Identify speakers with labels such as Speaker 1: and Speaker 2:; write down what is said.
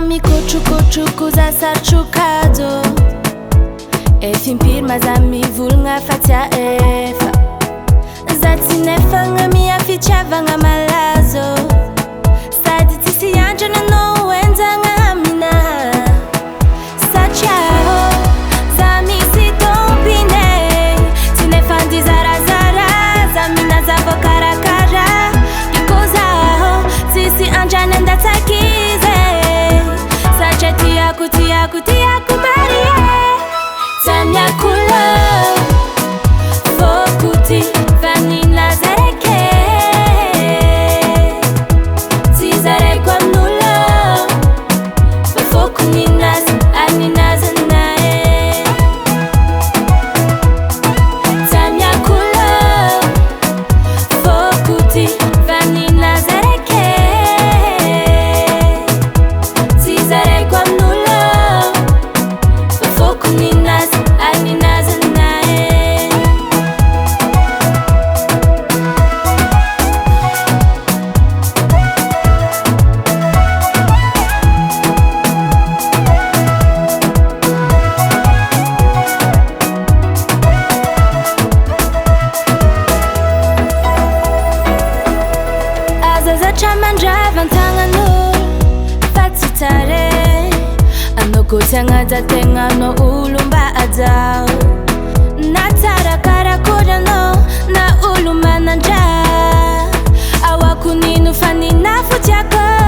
Speaker 1: mikotrokotroko za satrokado efa impiry maza mivolagna fa tsy aefa za tsy nefagna miafitiavagna malazo sady tsisy andrana anao enjagna aminaha satriaho za misy tompine tsy nefandy zarazara za minazava karakara iko zaho tsisy andrana andatsakize satria tiako marie tamiako love fokuti vanina zareke zizarekwa mnulo fofoku ninas aninazanae tamiako love fokuti vanina zareke zizarekwa mnulo fofoku ninas Anokotanga tenga no ulumba ajao natara karakura no na ulumana nja awakuninu fani nafu jako